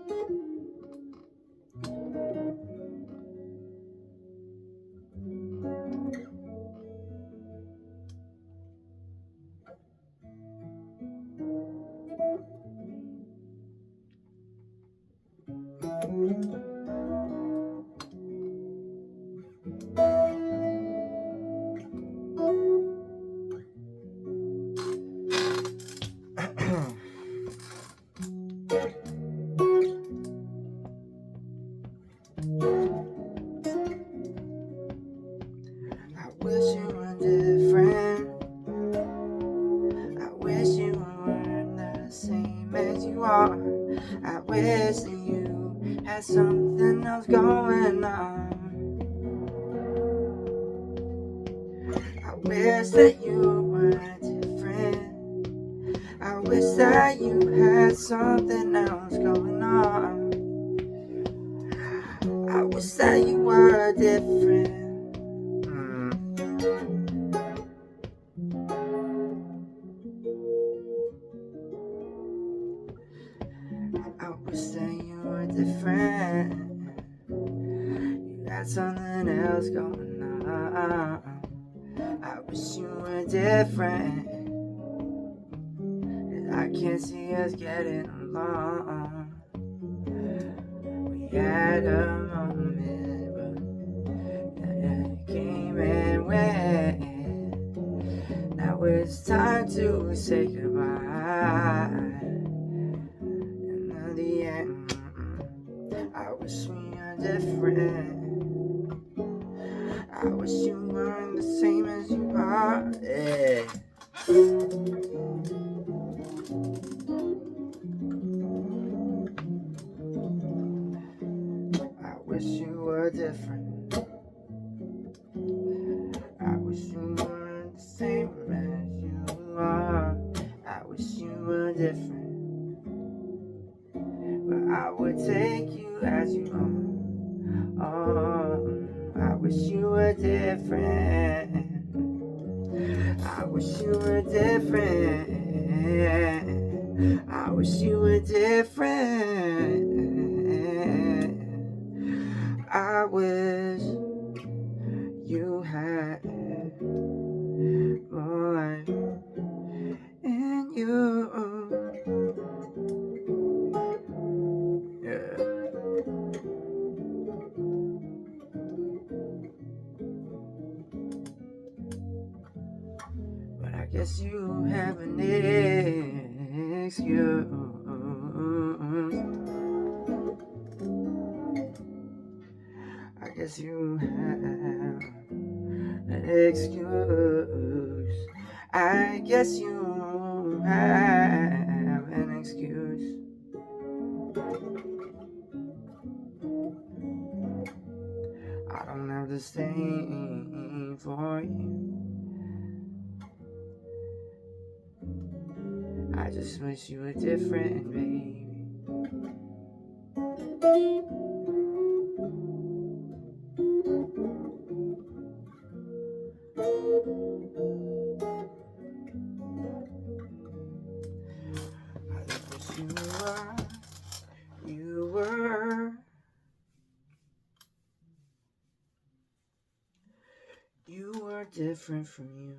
I wish you were different. I wish you weren't the same as you are. I wish that you had something else going on. I wish that you were different. I wish that you had something else going on. I wish that you were different. I wish that you were different. You had something else going on. I wish you were different. I can't see us getting along. We had a moment, but it came and went. Now it's time to say goodbye. And in the end, I wish we were different. I wish you weren't the same as you are. Yeah. I wish you were different. I wish you weren't the same as you are. I wish you were different. But I would take you as you are. Oh, I wish you were different. I wish you were different. I wish you were different. I wish you had more life in you. Yeah. But I guess you have an excuse. I guess you have an excuse. I guess you have an excuse. I don't have the same for you. I just wish you were different, baby. I wish you were different from you.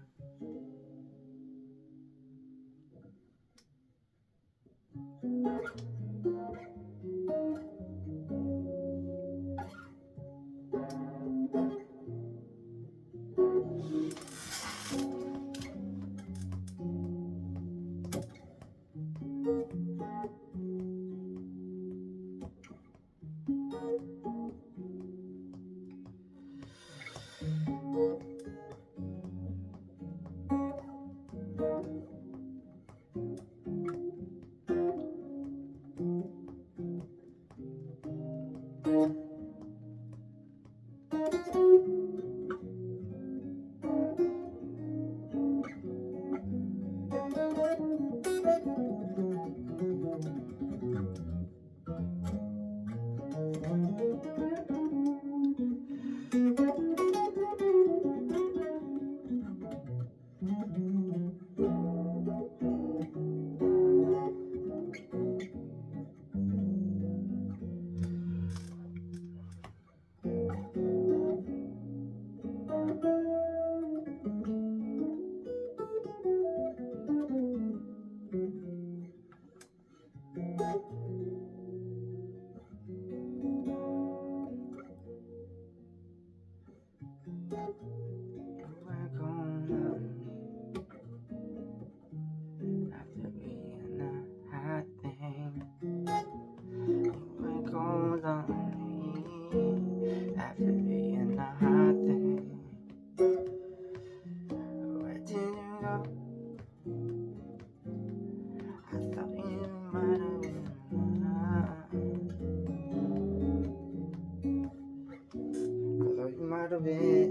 little bit.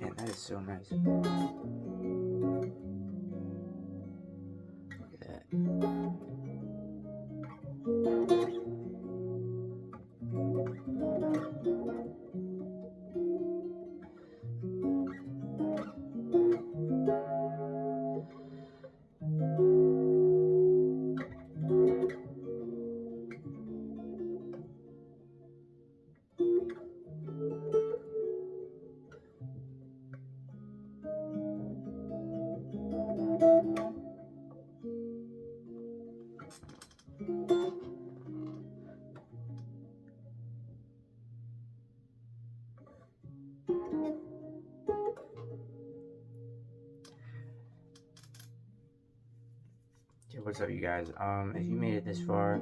Man, that is so nice. Look at that. Yeah, what's up, you guys? If you made it this far,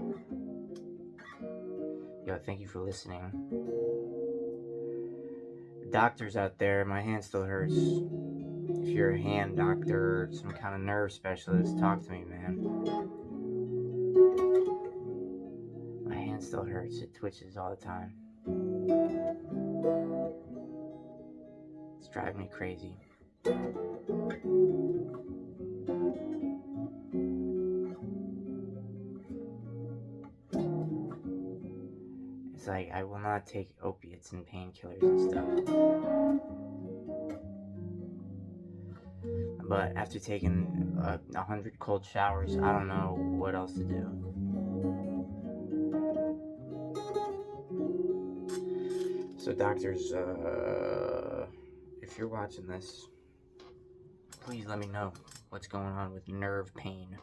yo, thank you for listening. Doctors out there, my hand still hurts. If you're a hand doctor or some kind of nerve specialist, talk to me, man. My hand still hurts. It twitches all the time. It's driving me crazy. It's like I will not take opiates and painkillers and stuff. But after taking 100 cold showers, I don't know what else to do. So doctors, if you're watching this, please let me know what's going on with nerve pain.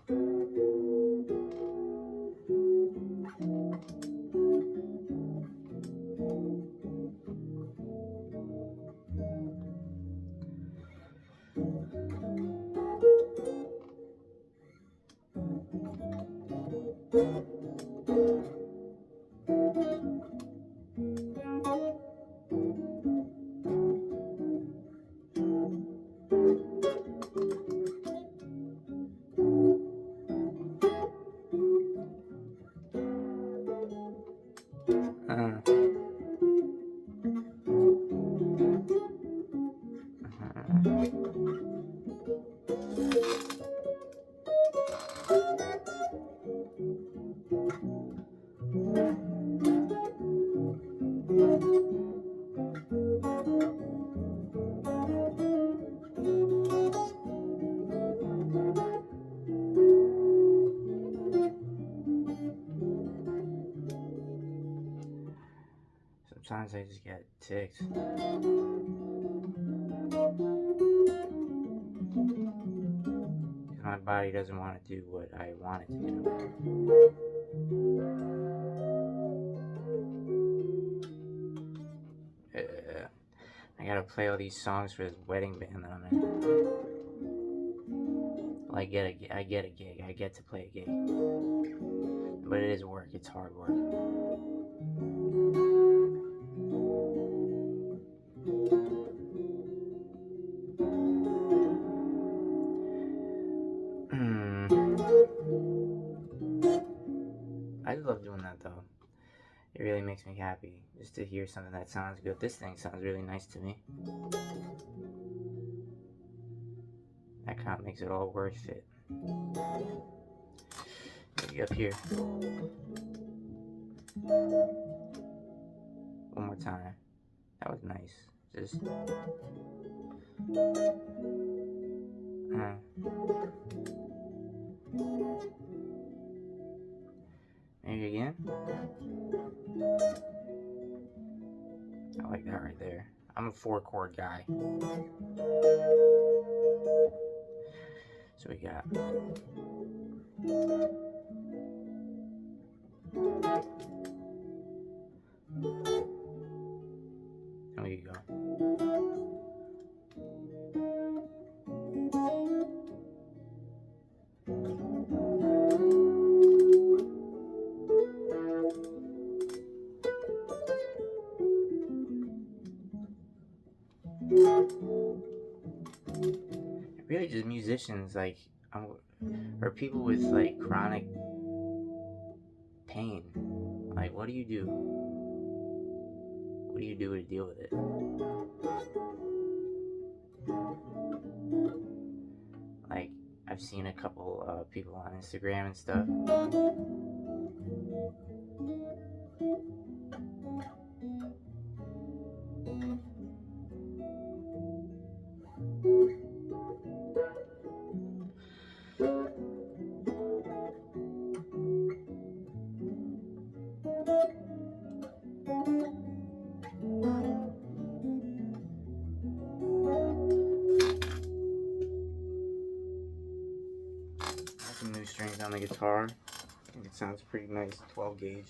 Sometimes I just get ticked. Because my body doesn't want to do what I want it to do. I gotta play all these songs for this wedding band that I'm in. Well, I get a gig. I get to play a gig. But it is work. It's hard work. I love doing that though. It really makes me happy just to hear something that sounds good. This thing sounds really nice to me. That kind of makes it all worth it. Maybe up here. One more time. That was nice. Just. Maybe again. I like that right there. I'm a 4-chord guy. So we got. There we go. Really just musicians, like, or people with, like, chronic pain. Like, what do you do? What do you do to deal with it? Like, I've seen a couple people on Instagram and stuff. Some new strings on the guitar. I think it sounds pretty nice. 12 gauge.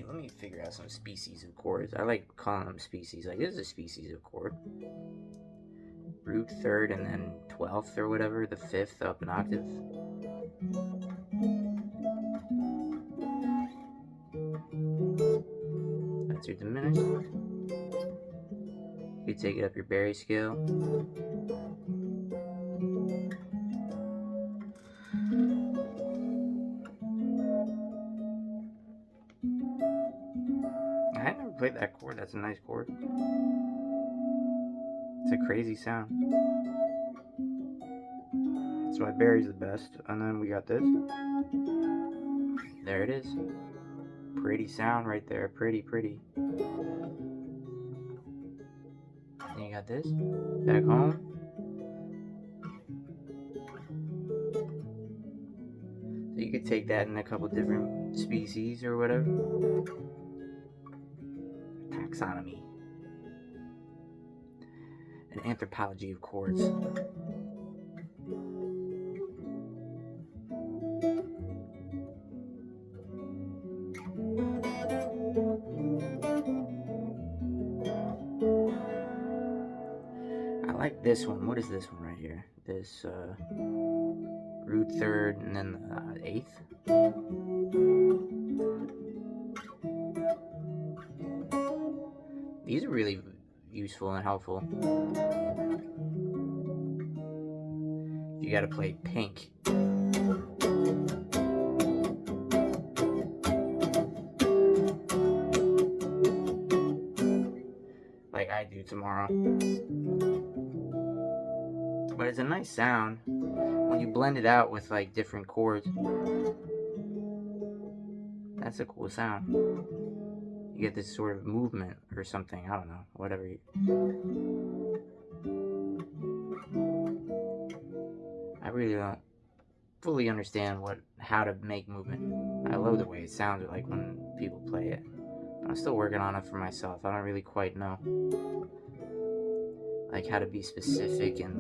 Let me figure out some species of chords. I like calling them species. Like, this is a species of chord. Root third and then 12th or whatever, the 5th up an octave. That's your diminished. You take it up your Barry scale. I never played that chord. That's a nice chord. It's a crazy sound. That's why Barry's the best. And then we got this. There it is. Pretty sound right there. Pretty. Then you got this. Back home. So you could take that in a couple different species or whatever. Taxonomy. An anthropology of chords. I like this one. What is this one right here? This root third and then the 8th. These are really useful and helpful. You gotta play pink. Like I do tomorrow. But it's a nice sound when you blend it out with like different chords. That's a cool sound. You get this sort of movement or something. I don't know. Whatever. I really don't fully understand how to make movement. I love the way it sounds like when people play it. But I'm still working on it for myself. I don't really quite know like how to be specific and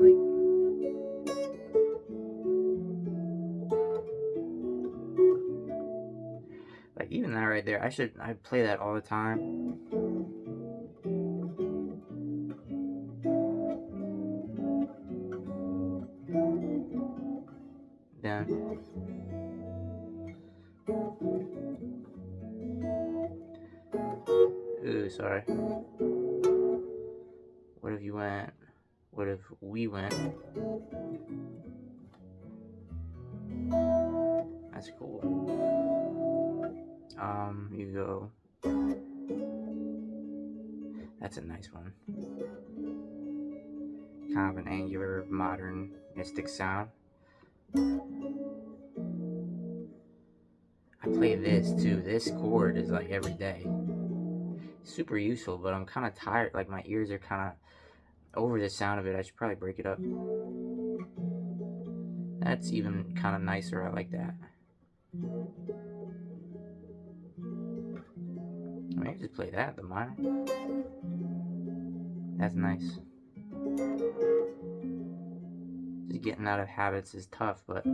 like even that right there. I play that all the time. Then ooh, sorry. What if you went? What if we went? That's cool. You go. That's a nice one. Kind of an angular, modernistic sound. I play this too. This chord is like every day. Super useful, but I'm kind of tired. Like my ears are kind of over the sound of it. I should probably break it up. That's even kind of nicer. I like that. Maybe just play that, the minor. That's nice. Just getting out of habits is tough, but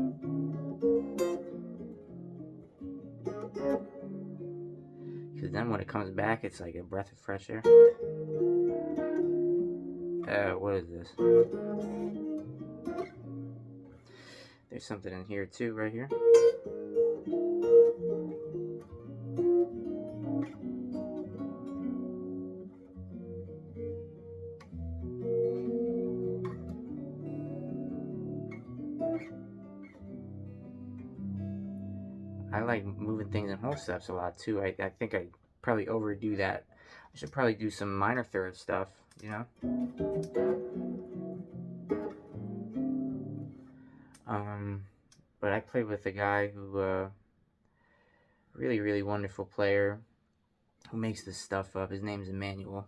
Because then when it comes back, it's like a breath of fresh air. What is this? There's something in here too, right here. I like moving things in whole steps a lot too. I think I probably overdo that. I should probably do some minor third stuff, you know? But I played with a guy who, really, really wonderful player who makes this stuff up. His name's Emmanuel.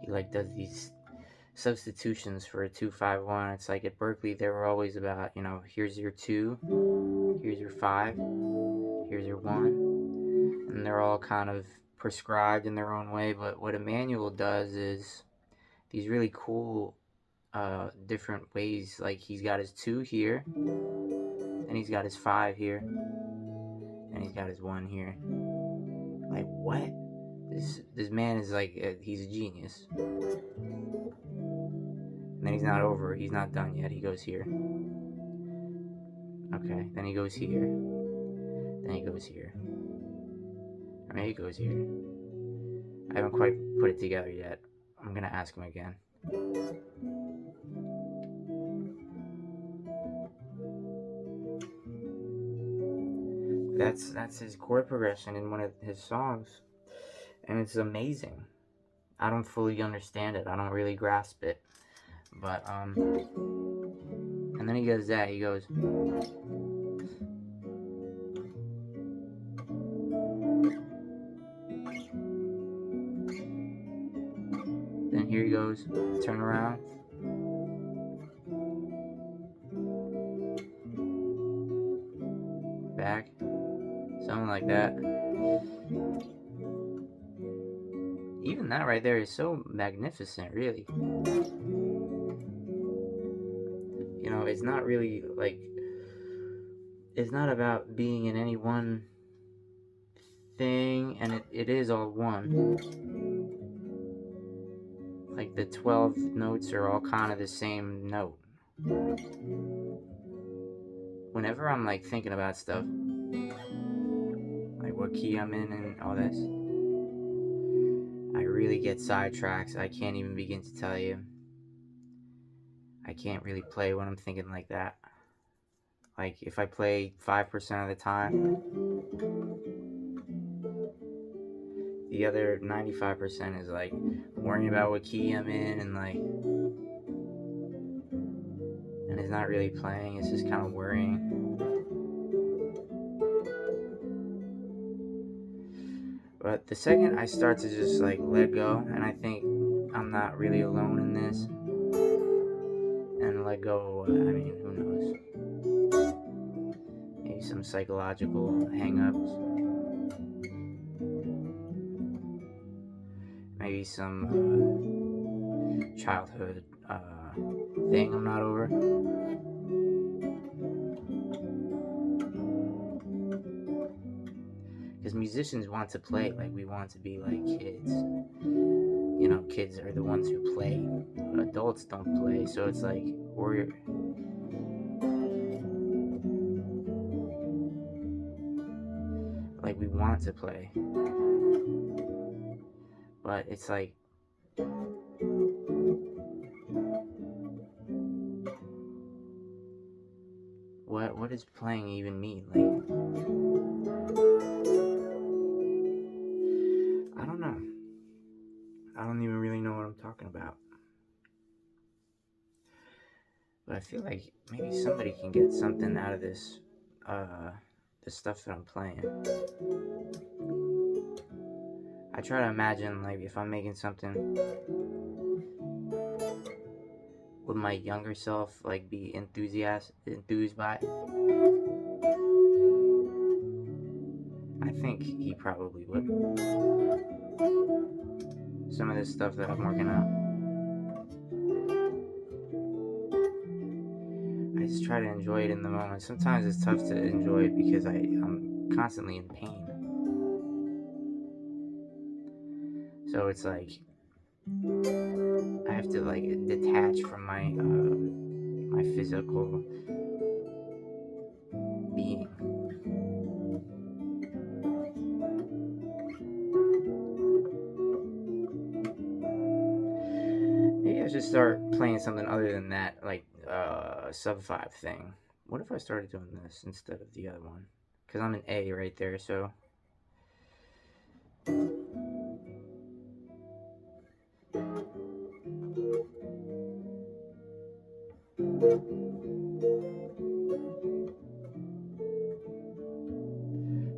He like does these substitutions for a 2-5-1. It's like at Berkeley they were always about, you know, here's your 2, here's your 5, here's your 1, and they're all kind of prescribed in their own way. But what Emmanuel does is these really cool different ways. Like he's got his 2 here, and he's got his 5 here, and he's got his 1 here. Like what? This man is like he's a genius. And then he's not over. He's not done yet. He goes here. Okay. Then he goes here. Then he goes here. And then he goes here. I haven't quite put it together yet. I'm gonna ask him again. That's his chord progression in one of his songs, and it's amazing. I don't fully understand it. I don't really grasp it, but and then he goes that. He goes. Then here he goes. Turn around. Back. Something like that. Even that right there is so magnificent, really. You know, it's not really like, it's not about being in any one thing, and it is all one. Like the 12 notes are all kind of the same note. Whenever I'm like thinking about stuff, like what key I'm in and all this, I really get sidetracks. I can't even begin to tell you. I can't really play when I'm thinking like that. Like if I play 5% of the time, the other 95% is like worrying about what key I'm in and like, and it's not really playing. It's just kind of worrying. But the second I start to just like let go, and I think I'm not really alone in this, and let go, I mean, who knows? Maybe some psychological hang-ups. Maybe some childhood thing I'm not over. Because musicians want to play like we want to be like kids. You know, kids are the ones who play. Adults don't play, so it's like we're like we want to play, but it's like what does playing even mean? Like I don't know. I don't even really know what I'm talking about. But I feel like maybe somebody can get something out of this, the stuff that I'm playing. I try to imagine, like, if I'm making something, would my younger self, like, be enthused by it? I think he probably would. Some of this stuff that I'm working on, I just try to enjoy it in the moment. Sometimes it's tough to enjoy it because I'm constantly in pain. So it's like I have to like detach from my my physical being. Maybe I should start playing something other than that, like sub 5 thing. What if I started doing this instead of the other one? Because I'm an A right there, so.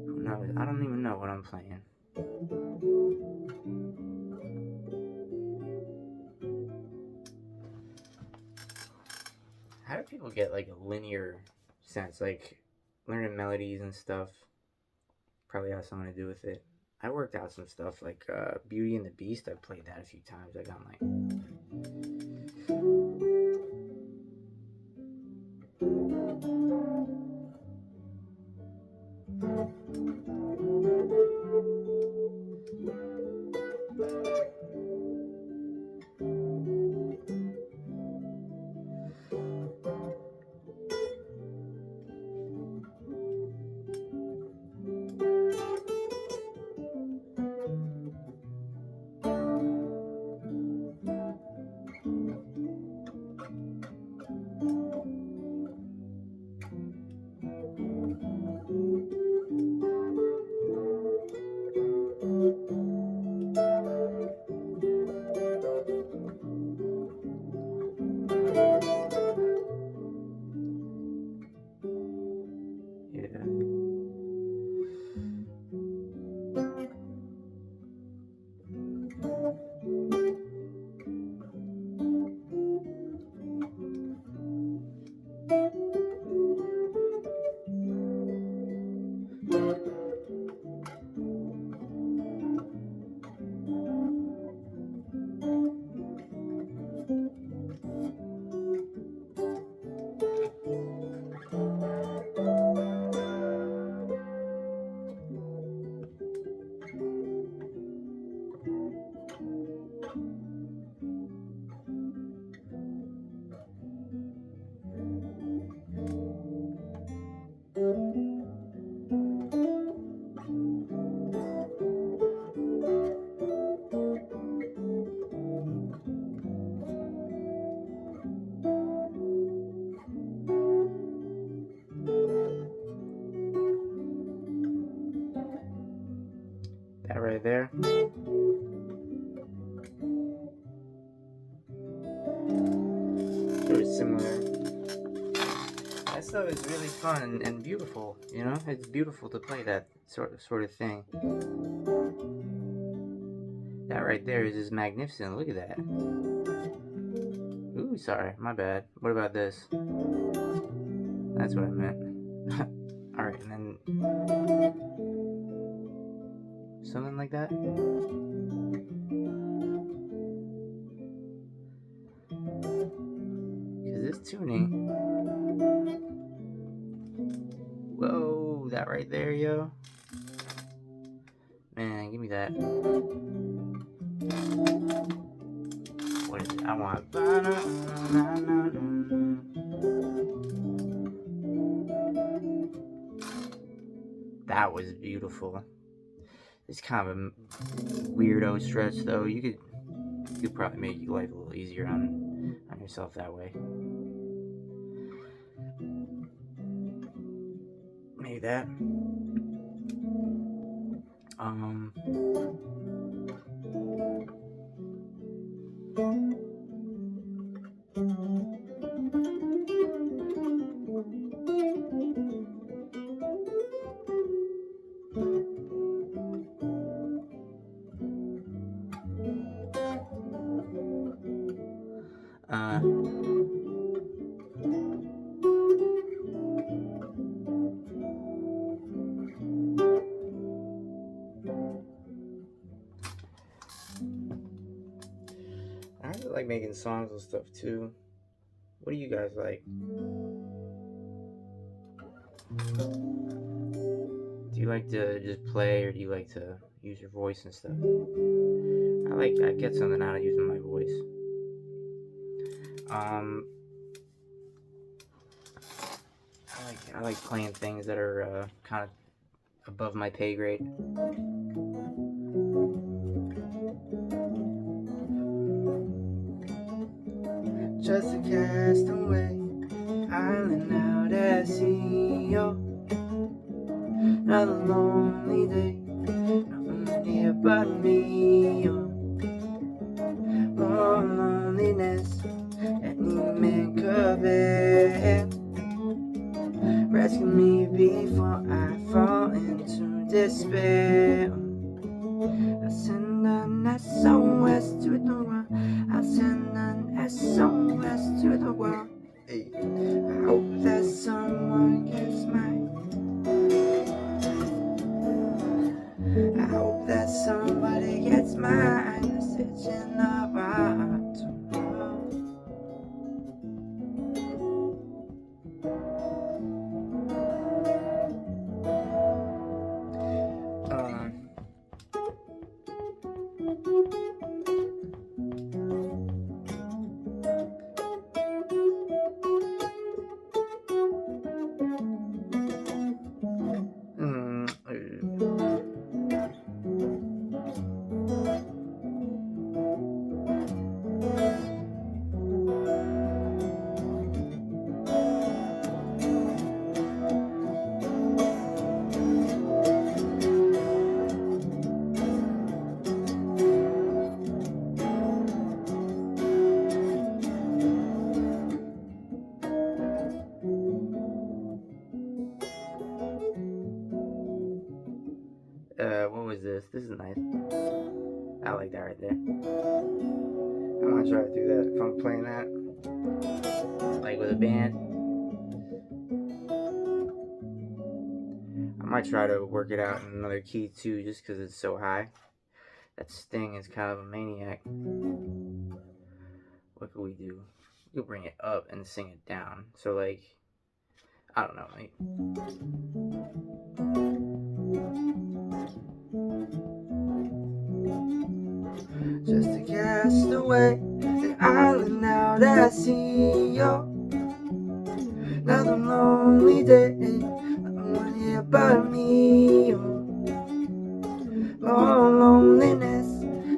Who knows? I don't even know what I'm playing. How do people get like a linear sense? Like learning melodies and stuff probably has something to do with it. I worked out some stuff like Beauty and the Beast. I played that a few times. I got like. Yeah. That right there. Very similar. That stuff is really fun and beautiful. You know, it's beautiful to play that sort of thing. That right there is just magnificent. Look at that. Ooh, sorry, my bad. What about this? That's what I meant. Alright, and then something like that. Because this tuning. Whoa, that right there, yo. Man, give me that. What is it? I want. That was beautiful. It's kind of a weirdo stretch, though. You could probably make your life a little easier on yourself that way. Maybe that. I really like making songs and stuff too. What do you guys like? Do you you like to just play, or do you like to use your voice and stuff? I get something out of using my voice. I like playing things that are kind of above my pay grade. Just a castaway, island out at sea. Another lonely day, no one here but me. More loneliness any man could bear. Rescue me before I fall into despair. I send an SOS to the world. I send an SOS to the world. Hey. I hope that someone gets mine. I hope that somebody gets my message in the bottom. What was this? This is nice. I like that right there. I'm gonna try to do that if I'm playing that, like with a band. I might try to work it out in another key too, just because it's so high. That Sting is kind of a maniac. What could we do? We could bring it up and sing it down. So like, I don't know, like. Just a castaway, an island out at sea. Another lonely day, no one here but me. More loneliness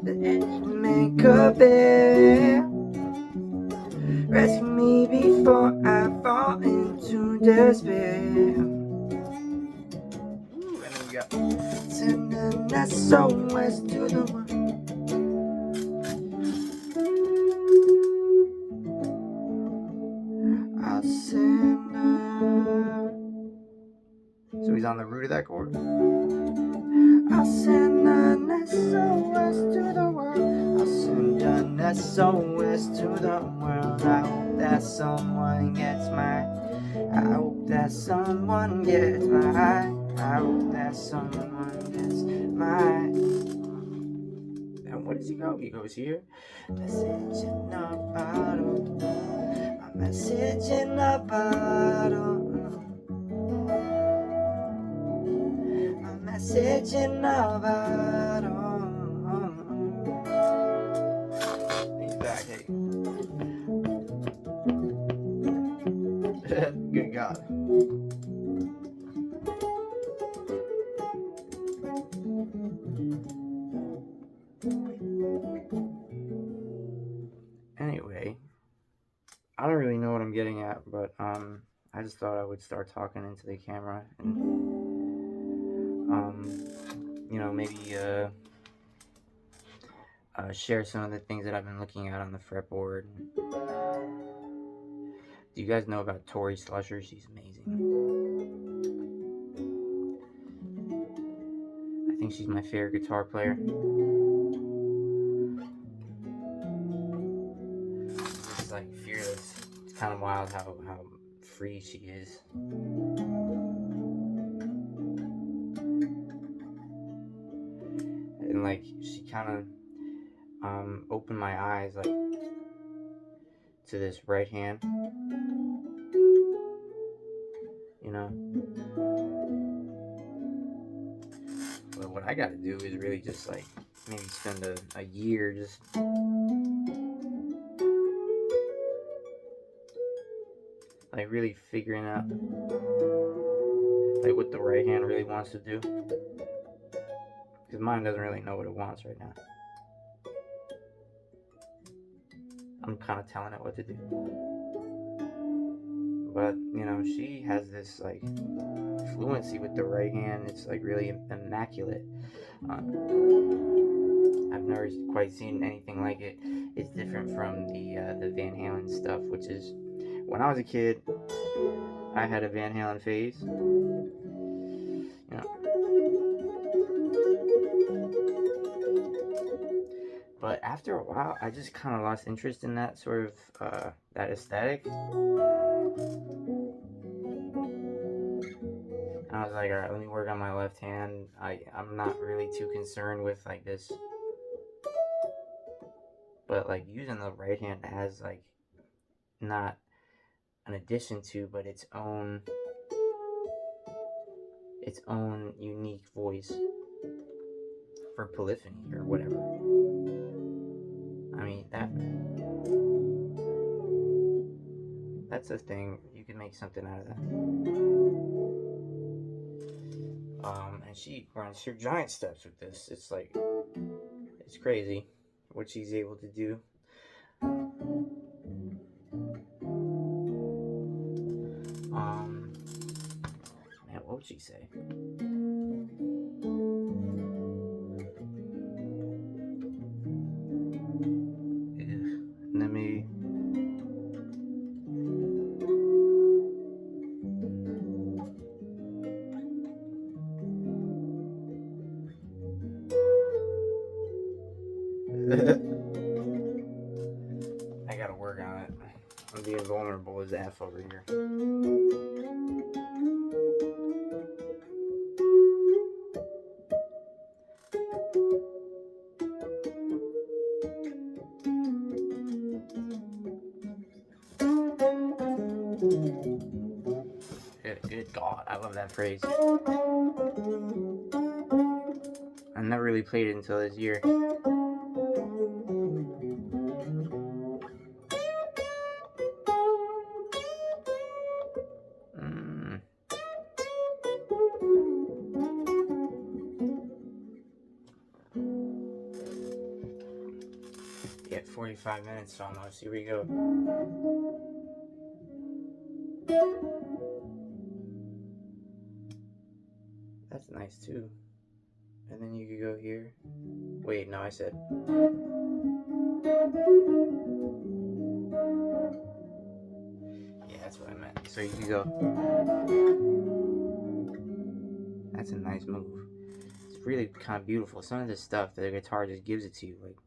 than any man could bear. Rescue me before I fall into despair. And then we got. Send an SOS to the world. I'll send So he's on the root of that chord. I'll send an SOS to the world. I'll send an SOS to the world. I hope that someone gets mine. I hope that someone gets mine. I hope that someone gets mine. And where does he go? He goes here. Message in a bottle. A message in a bottle. A message in a bottle. He's back. Hey. Good God. Anyway, I don't really know what I'm getting at, but I just thought I would start talking into the camera and maybe share some of the things that I've been looking at on the fretboard. Do you guys know about Tori Slusher? She's amazing. I think she's my favorite guitar player. It's like fearless. It's kind of wild how free she is. And like she kind of opened my eyes like to this right hand, you know. what I gotta do is really just like maybe spend a year just like really figuring out like what the right hand really wants to do, because mine doesn't really know what it wants right now. I'm kind of telling it what to do, but you know, she has this like fluency with the right hand. It's like really immaculate. I've never quite seen anything like it. It's different from the Van Halen stuff, which is when I was a kid, I had a Van Halen phase. You know, but after a while, I just kind of lost interest in that sort of that aesthetic. I was like, all right, let me work on my left hand. I'm not really too concerned with like this, but like using the right hand as like not an addition to, but its own unique voice for polyphony or whatever. I mean that's a thing. You can make something out of that. And she runs her giant steps with this. It's like, it's crazy what she's able to do. Man, what would she say? Let me. I gotta work on it. I'm being vulnerable as F over here. Good God, I love that phrase. I never really played it until this year. Yeah, 45 minutes almost. Here we go. That's nice too. And then you could go here. Wait, no, I said. Yeah, that's what I meant. So you could go. That's a nice move. It's really kind of beautiful. Some of this stuff, the guitar just gives it to you. Like,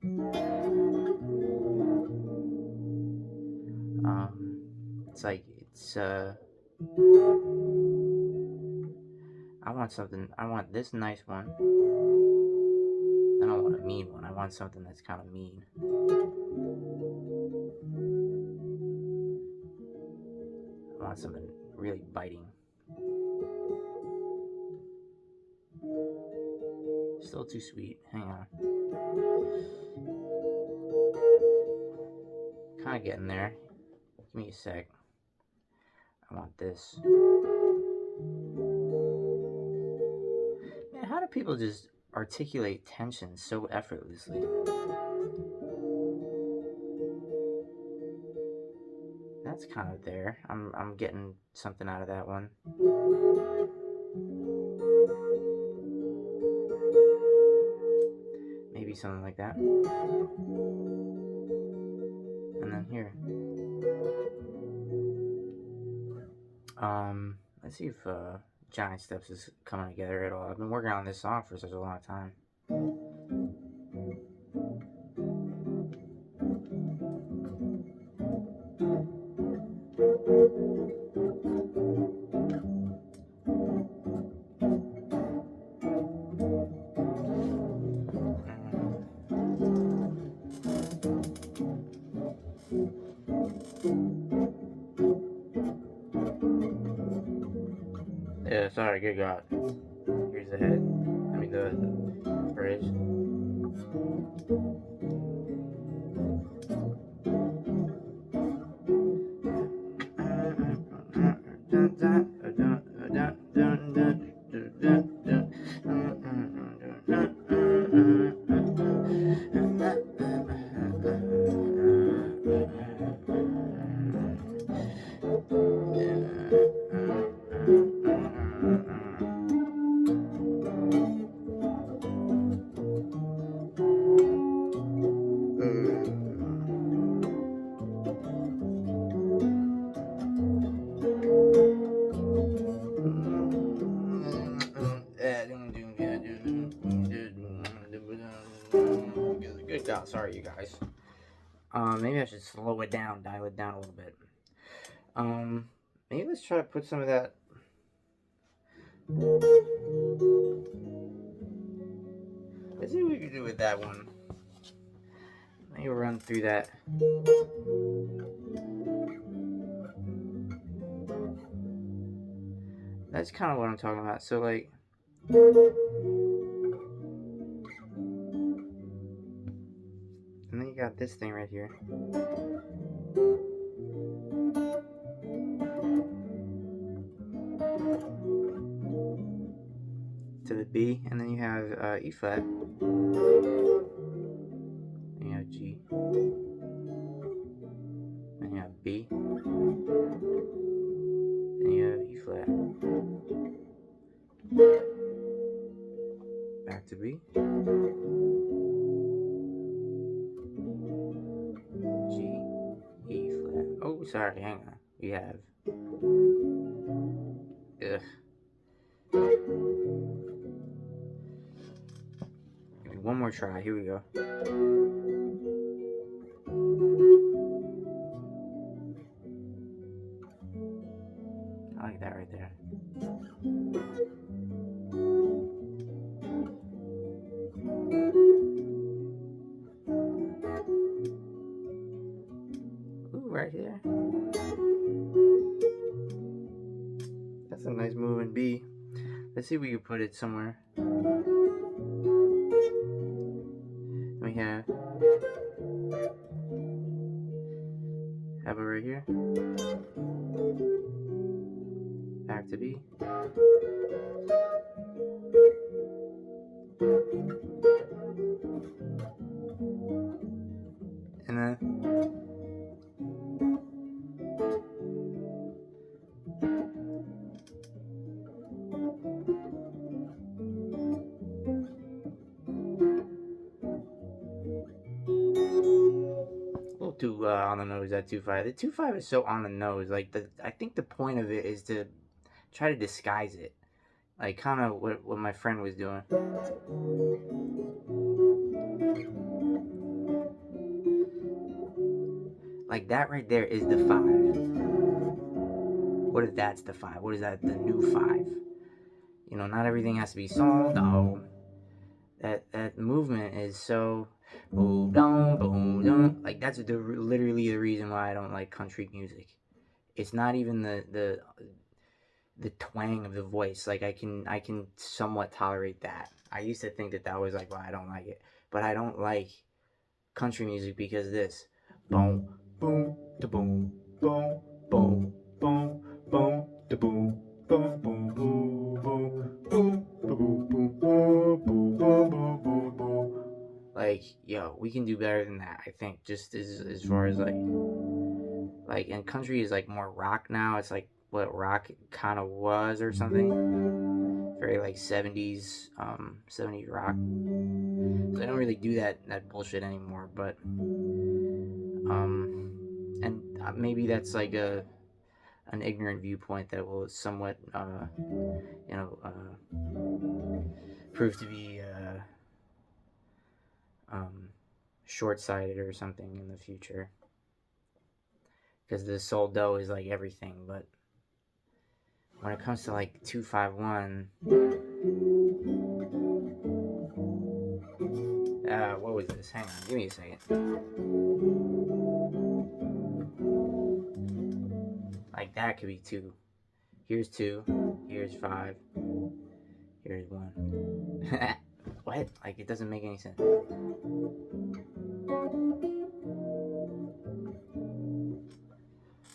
it's like, it's, I want this nice one. I don't want a mean one. I want something that's kind of mean. I want something really biting. Still too sweet. Hang on. Kind of getting there. Give me a sec. I want this. Man, how do people just articulate tension so effortlessly? That's kind of there. I'm getting something out of that one. Maybe something like that. And then here. Let's see if Giant Steps is coming together at all. I've been working on this song for such a long time. Yeah, sorry, good God. Here's the head. I mean, the bridge. Good God, sorry you guys. Maybe I should slow it down, dial it down a little bit. Maybe let's try to put some of that. Let's see what we can do with that one. Let me run through that. That's kind of what I'm talking about. So, like, and then you got this thing right here. To the B, and then you have E flat. Then you have G. Then you have B. Then you have E flat. Back to B. G, E flat. Oh, sorry, hang on. We have. Ugh. Give me one more try. Here we go. I like that right there. Ooh, right here. That's a nice move in B. Let's see if we can put it somewhere. We have it right here. Back to B. And then too on the nose, that 2-5. The 2-5 is so on the nose. Like, I think the point of it is to try to disguise it. Like, kind of what my friend was doing. Like, that right there is the 5. What if that's the 5? What is that? The new 5. You know, not everything has to be solved. Oh, that movement is so boom dum. Like, that's literally the reason why I don't like country music. It's not even the twang of the voice. Like, I can somewhat tolerate that. I used to think that was like why I don't like it, but I don't like country music because this boom boom da boom boom boom boom boom da boom boom boom boom boom boom boom boom boom. Like, yo, we can do better than that. I think just as far as like and country is like more rock now. It's like what rock kind of was or something. Very like 70s 70s rock. So I don't really do that bullshit anymore, but and maybe that's like an ignorant viewpoint that will somewhat prove to be short-sighted or something in the future, because the soul dough is like everything. But when it comes to like 2-5-1, what was this? Hang on, give me a second. Like, that could be 2. Here's 2. Here's 5. Here's 1. What? Like, it doesn't make any sense.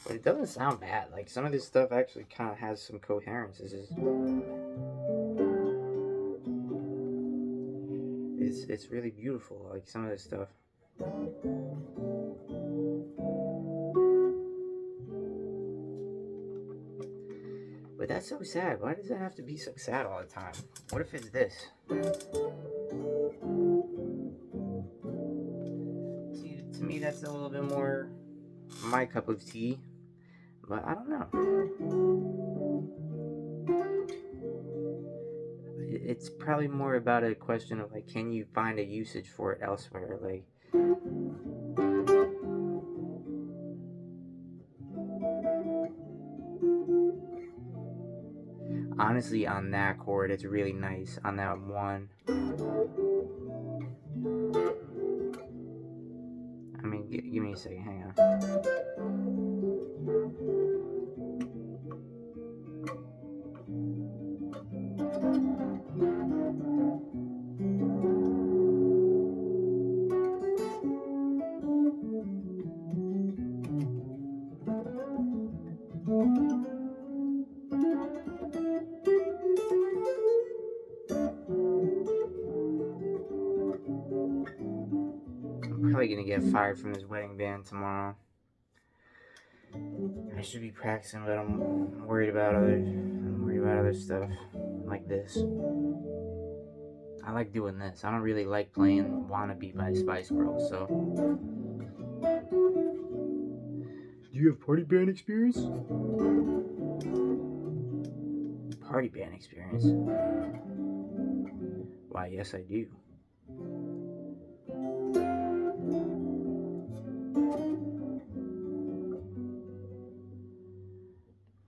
But it doesn't sound bad. Like, some of this stuff actually kind of has some coherence. It's really beautiful. Like, some of this stuff. But that's so sad. Why does it have to be so sad all the time? What if it's this? See, to me, that's a little bit more my cup of tea. But I don't know. It's probably more about a question of, like, can you find a usage for it elsewhere? Like, honestly, on that chord, it's really nice. On that one, I mean, give me a second. Hang on. I'm probably gonna get fired from this wedding band tomorrow. I should be practicing, but I'm worried about other stuff like this. I like doing this. I don't really like playing "Wannabe" by Spice Girls. So, do you have party band experience? Party band experience? Why, yes, I do.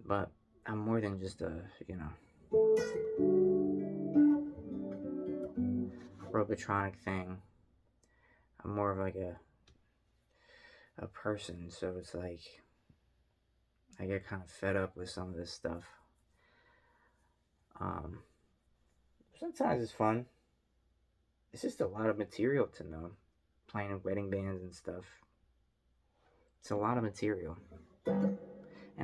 But I'm more than just a, robotronic thing. I'm more of like a person, so it's like I get kind of fed up with some of this stuff. Sometimes it's fun. It's just a lot of material to know. Playing in wedding bands and stuff. It's a lot of material. And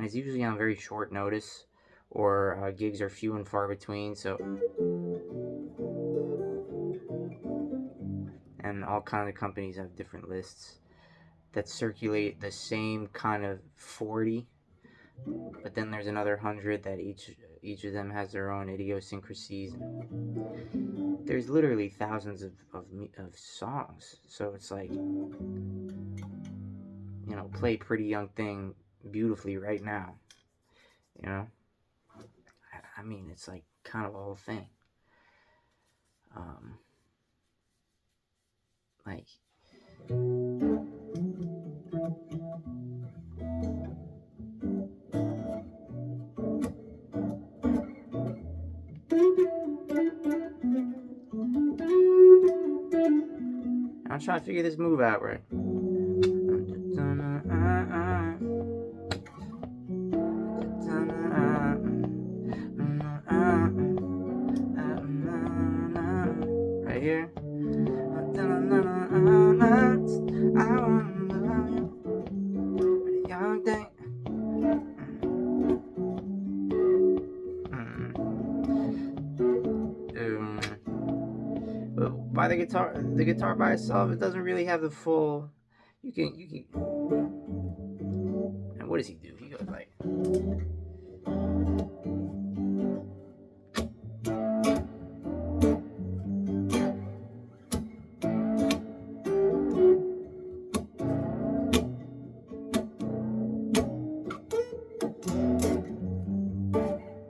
it's usually on very short notice, or gigs are few and far between, so... And all kinds of companies have different lists that circulate the same kind of 40, but then there's another 100 that each of them has their own idiosyncrasies. There's literally thousands of songs, so it's like, play Pretty Young Thing beautifully right now, I mean, it's like kind of a whole thing. Like, I'm trying to figure this move out right. Right here. I wanna love you, pretty young thing. By the guitar by itself, it doesn't really have the full. You can. And what does he do? He goes like.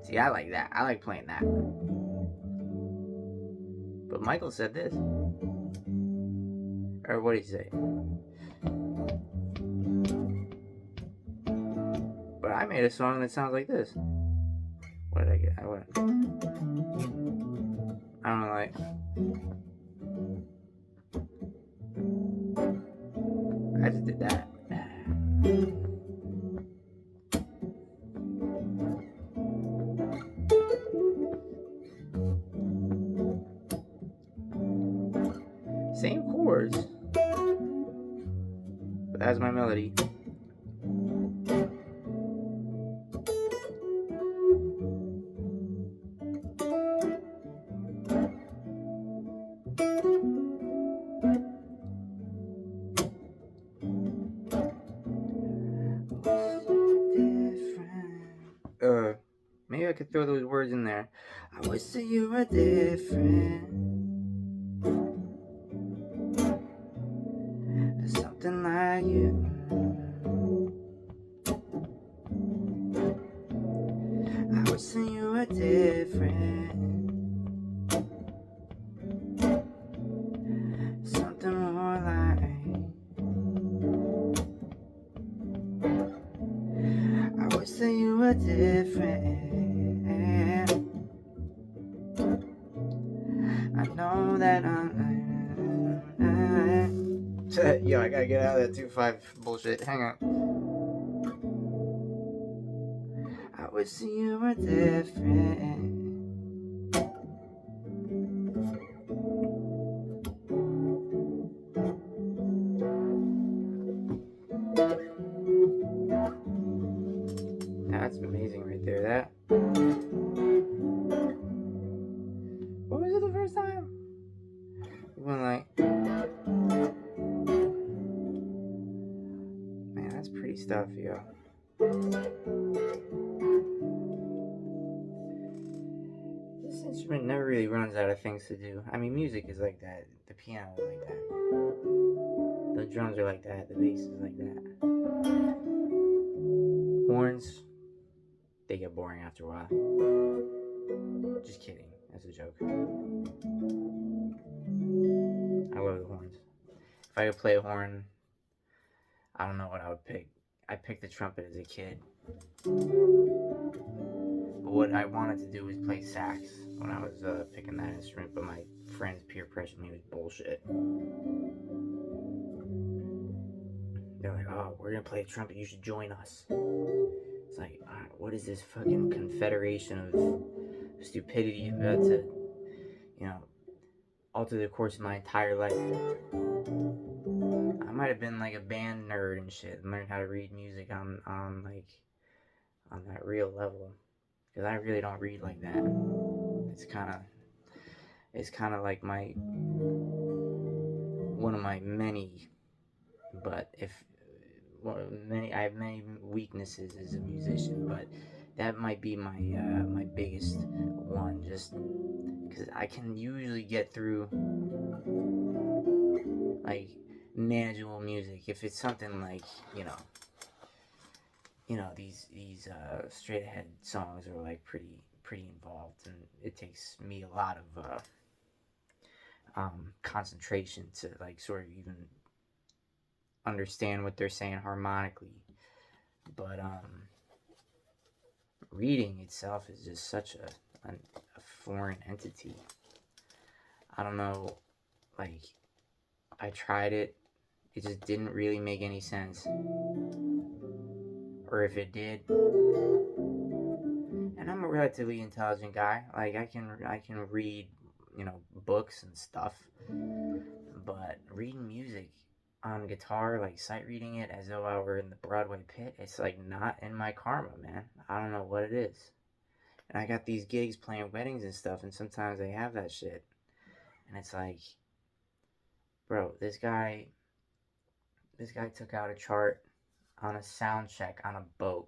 See, I like that. I like playing that. But Michael said this. Or what did he say? But I made a song that sounds like this. What did I get? I don't know, like... I just did that. Same chords, but that's my melody. Maybe I could throw those words in there. I wish that you were different. Something like you. I wish that you were different. Something more like. I wish that you were different. I know that Yo, I gotta get out of that 2-5 bullshit. Hang on. I wish that you were different. That's amazing right there. That. What was it the first time? It went like. Man, that's pretty stuff, yo. This instrument never really runs out of things to do. I mean, music is like that. The piano is like that. The drums are like that. The bass is like that. Horns, they get boring after a while. Just kidding. That's a joke. I love the horns. If I could play a horn, I don't know what I would pick. I picked the trumpet as a kid. But what I wanted to do was play sax when I was picking that instrument, but my friends peer pressured me. It was bullshit. They're like, oh, we're gonna play a trumpet, you should join us. It's like, what is this fucking confederation of stupidity about to, alter the course of my entire life? I might have been like a band nerd and shit, learned how to read music on that real level, because I really don't read like that. It's kind of like one of my many, but I have many weaknesses as a musician, but that might be my my biggest one, just because I can usually get through like manageable music if it's something like these straight ahead songs are like pretty involved, and it takes me a lot of concentration to like sort of even understand what they're saying harmonically. But reading itself is just such a foreign entity. I don't know, like, I tried it just didn't really make any sense, or if it did. And I'm a relatively intelligent guy, like I can read books and stuff, but reading music on guitar, like sight reading it as though I were in the Broadway pit, it's like not in my karma, man. I don't know what it is. And I got these gigs playing weddings and stuff, and sometimes they have that shit, and it's like, bro, this guy took out a chart on a sound check on a boat.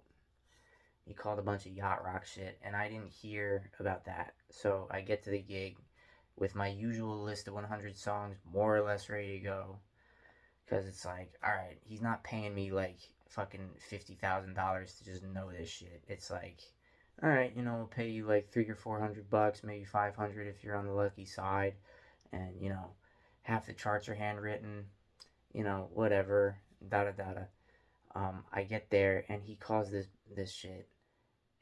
He called a bunch of yacht rock shit, and I didn't hear about that. So I get to the gig with my usual list of 100 songs more or less ready to go, because it's like, alright, he's not paying me like fucking $50,000 to just know this shit. It's like, alright, we'll pay you like $300 or $400, maybe $500 if you're on the lucky side, and half the charts are handwritten, whatever, I get there, and he calls this shit,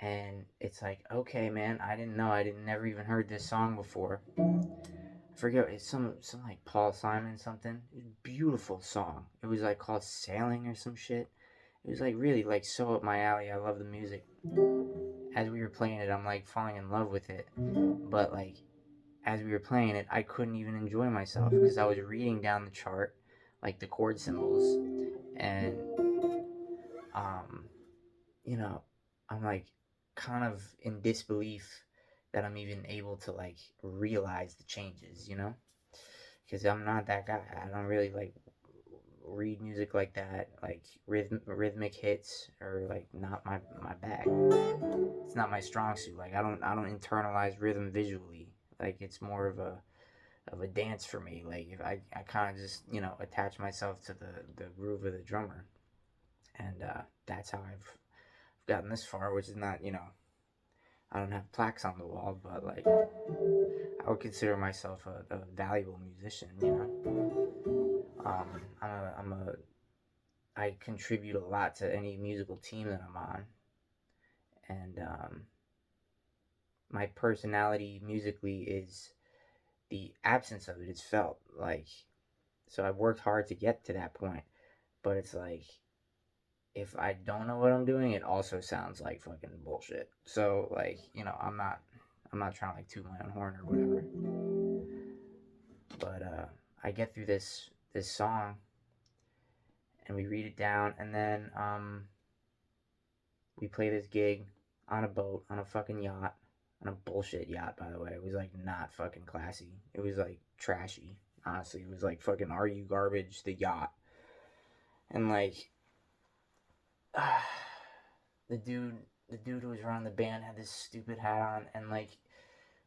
and it's like, okay, man, I didn't know, never even heard this song before. I forget, it's some like Paul Simon something. It was a beautiful song. It was like called Sailing or some shit. It was like really like so up my alley. I love the music. As we were playing it, I'm like falling in love with it. But like as we were playing it, I couldn't even enjoy myself because I was reading down the chart, like the chord symbols, and um, you know, I'm like kind of in disbelief that I'm even able to like realize the changes, because I'm not that guy. I don't really like read music like that, like rhythmic hits or like not my bag. It's not my strong suit. Like I don't internalize rhythm visually. Like it's more of a dance for me. Like if I kind of just attach myself to the groove of the drummer, and that's how I've gotten this far. Which is not I don't have plaques on the wall, but like I would consider myself a valuable musician. I contribute a lot to any musical team that I'm on, and my personality musically is the absence of it. It's felt like so I've worked hard to get to that point, but it's like if I don't know what I'm doing, it also sounds like fucking bullshit. So like I'm not trying to like toot my own horn or whatever, but I get through this song and we read it down, and then we play this gig on a boat, on a fucking yacht, on a bullshit yacht, by the way. It was like not fucking classy. It was like trashy, honestly. It was like fucking Are You Garbage, the yacht. And like, the dude who was running the band had this stupid hat on, and like,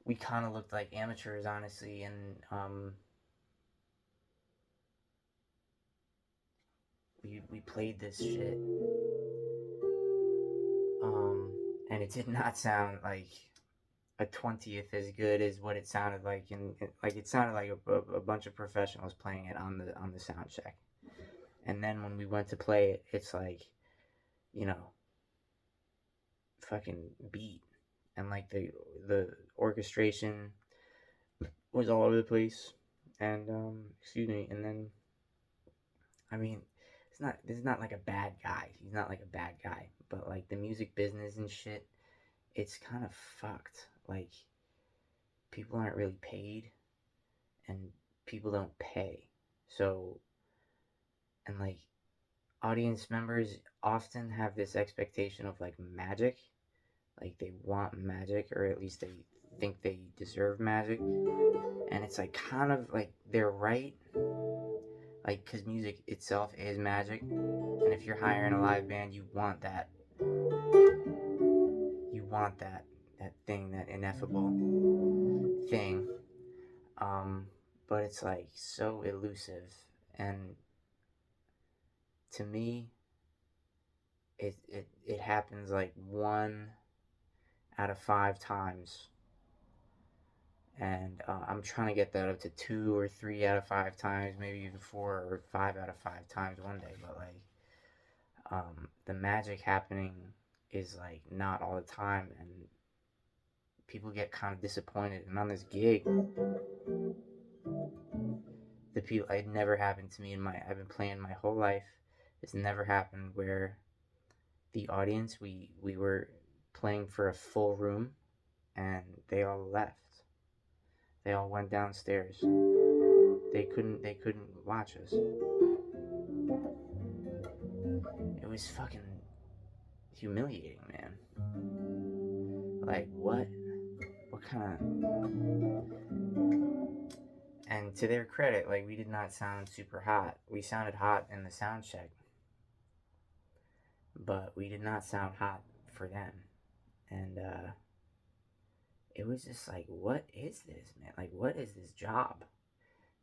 we kind of looked like amateurs, honestly. And we played this shit, and it did not sound like a 20th as good as what it sounded like, and like it sounded like a bunch of professionals playing it on the sound check. And then when we went to play it, it's like, you know, fucking beat, and like the orchestration was all over the place, and excuse me, and then I mean, this is not like a bad guy. He's not like a bad guy, but like the music business and shit, it's kind of fucked. Like people aren't really paid, and people don't pay. So, and like audience members often have this expectation of like magic, like they want magic, or at least they think they deserve magic. And it's like kind of like they're right, like because music itself is magic, and if you're hiring a live band, you want that thing, that ineffable thing. But it's like so elusive, and to me, it happens like 1 out of 5 times, and I'm trying to get that up to 2 or 3 out of 5 times, maybe even 4 or 5 out of 5 times one day. But like, the magic happening is like not all the time, and people get kind of disappointed. And on this gig, the people it never happened to me I've been playing my whole life. It's never happened where the audience we were playing for a full room, and they all left. They all went downstairs. They couldn't watch us. It was fucking humiliating, man. Like what? What kind of? And to their credit, like we did not sound super hot. We sounded hot in the sound check, but we did not sound hot for them. And it was just like, what is this, man? Like, what is this job?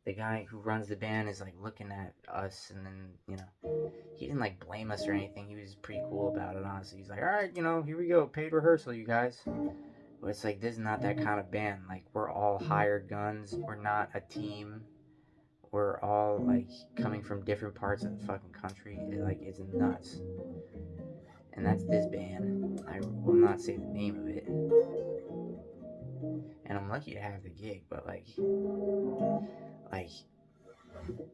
The guy who runs the band is like looking at us, and then he didn't like blame us or anything. He was pretty cool about it, honestly. He's like, all right, here we go, paid rehearsal, you guys. But it's like, this is not that kind of band. Like, we're all hired guns. We're not a team. We're all like coming from different parts of the fucking country. It's nuts. And that's this band. I will not say the name of it. And I'm lucky to have the gig, but like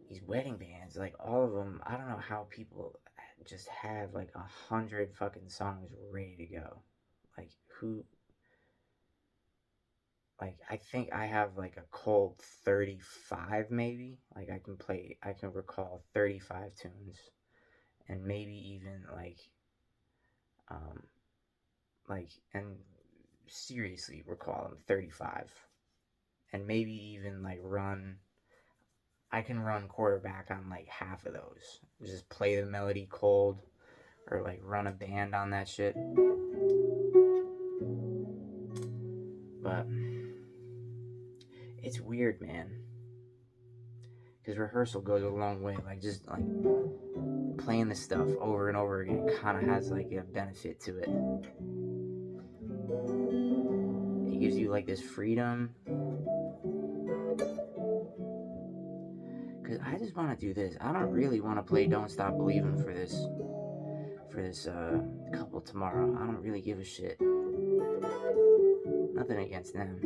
these wedding bands, like all of them, I don't know how people just have like 100 fucking songs ready to go. Like who like I think I have like a cold 35 maybe. Like I can recall 35 tunes and maybe even um and seriously recall them 35 and maybe even like run I can run quarterback on like half of those. Just play the melody cold or like run a band on that shit. But it's weird, man. Because rehearsal goes a long way. Like just like playing the stuff over and over again kind of has like a benefit to it. It gives you like this freedom. Cause I just want to do this. I don't really want to play "Don't Stop Believing" for this couple tomorrow. I don't really give a shit. Nothing against them,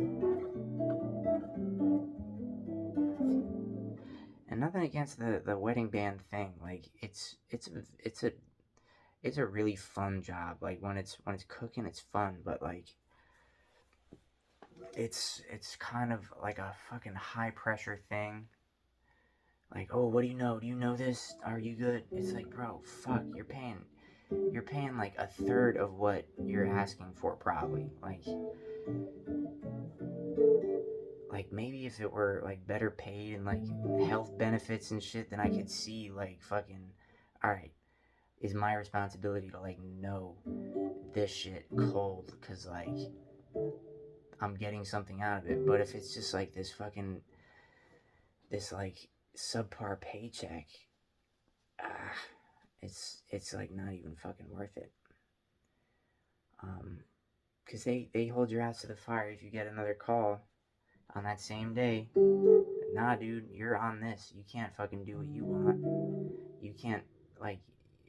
and nothing against the wedding band thing. Like it's a really fun job. Like when it's cooking, it's fun. But like it's kind of like a fucking high pressure thing. Like, oh, what do you know? Do you know this? Are you good? It's like, bro, fuck, you're paying like a third of what you're asking for probably. Like maybe if it were like better paid and like health benefits and shit, then I could see like fucking all right, is my responsibility to like know this shit cold cuz like I'm getting something out of it. But if it's just like this like subpar paycheck, ah, it's like not even fucking worth it. Because they hold your ass to the fire if you get another call on that same day. Nah, dude, you're on this. You can't fucking do what you want. You can't, like,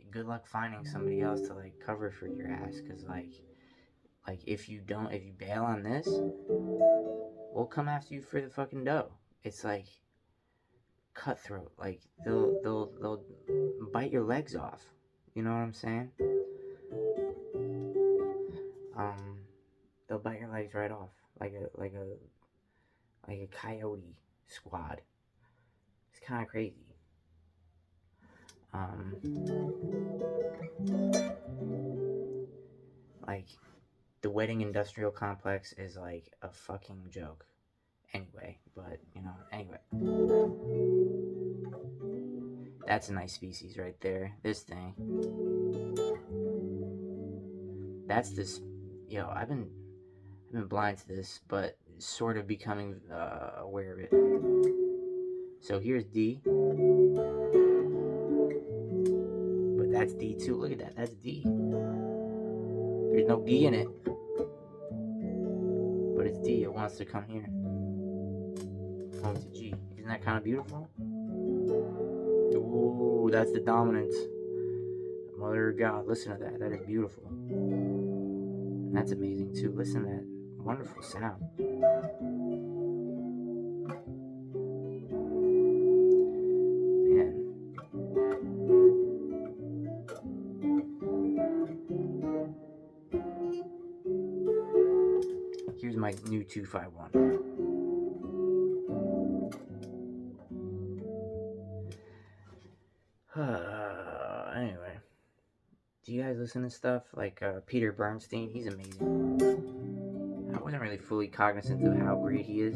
good luck finding somebody else to, like, cover for your ass. Because, if you bail on this, we'll come after you for the fucking dough. It's like cutthroat. Like, they'll bite your legs off. You know what I'm saying? They'll bite your legs right off. Like a coyote squad. It's kind of crazy. Like the wedding industrial complex is like a fucking joke. Anyway, but anyway. That's a nice species right there. This thing. That's this. Yo, I've been blind to this, but sort of becoming aware of it. So here's D. But that's D too. Look at that. That's D. There's no D in it. But it's D. It wants to come here. Home to G. Isn't that kind of beautiful? Ooh, that's the dominance. Mother of God. Listen to that. That is beautiful. And that's amazing too. Listen to that wonderful sound. Here's my new 251. Anyway, do you guys listen to stuff like Peter Bernstein? He's amazing. I wasn't really fully cognizant of how great he is.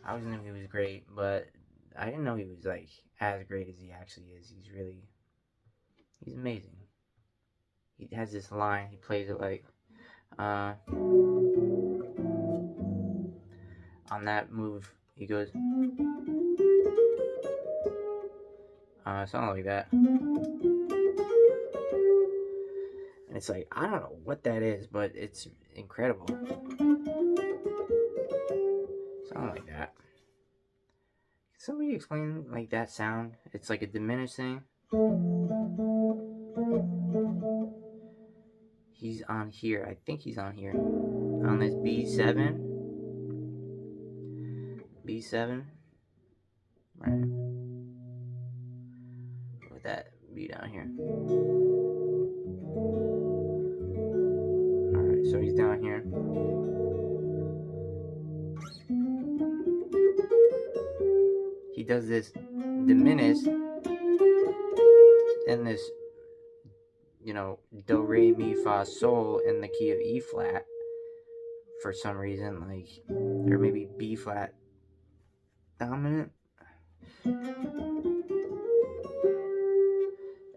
I always knew he was great, but I didn't know he was like as great as he actually is. He's amazing. He has this line, he plays it like on that move, he goes something like that. And it's like, I don't know what that is, but it's incredible. Something like that. Can somebody explain like that sound? It's like a diminished thing. He's on here. I think he's on here. On this B7. B7. Right. Would that be down here? Alright, So he's down here. He does this diminished and this, do, re, mi, fa, sol in the key of E flat for some reason, like, or maybe B flat dominant. And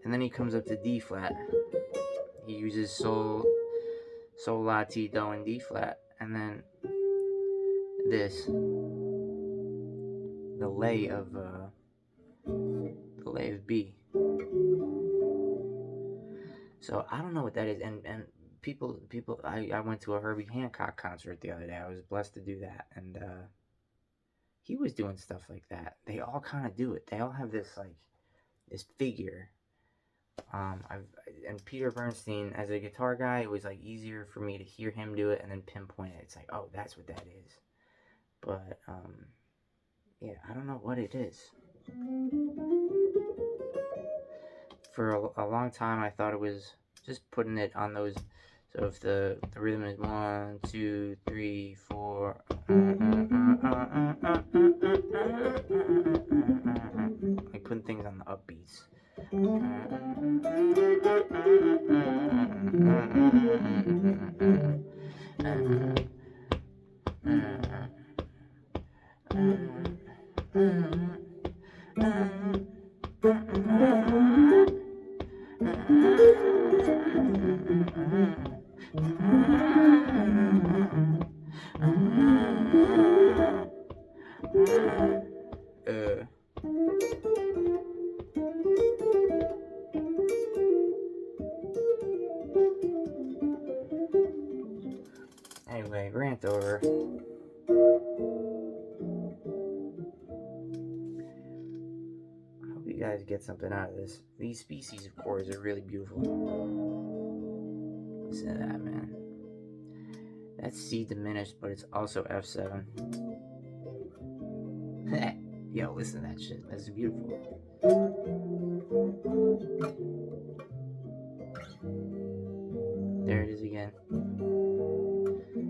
then he comes up to D flat. He uses sol, la, ti, do, and D flat. And then this, the lay of B. So I don't know what that is. And people, I went to a Herbie Hancock concert the other day. I was blessed to do that. And he was doing stuff like that. They all kind of do it. They all have this, like, this figure. And Peter Bernstein, as a guitar guy, it was, like, easier for me to hear him do it and then pinpoint it. It's like, oh, that's what that is. But, yeah, I don't know what it is. For a long time, I thought it was just putting it on those. So if the rhythm is 1, 2, 3, 4, like putting things on the upbeats. Anyway, rant over. I hope you guys get something out of this. These species of chords are really beautiful. Listen to that, man. That's C diminished, but it's also F7. Yo, listen to that shit. That's beautiful. There it is again. Man.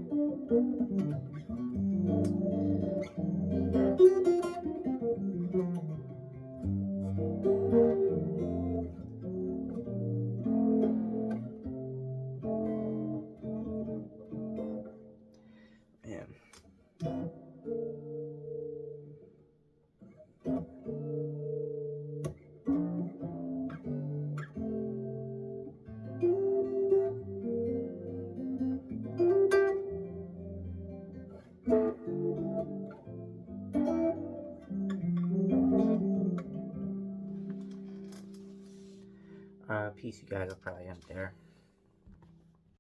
Peace, you guys. I'll probably end there.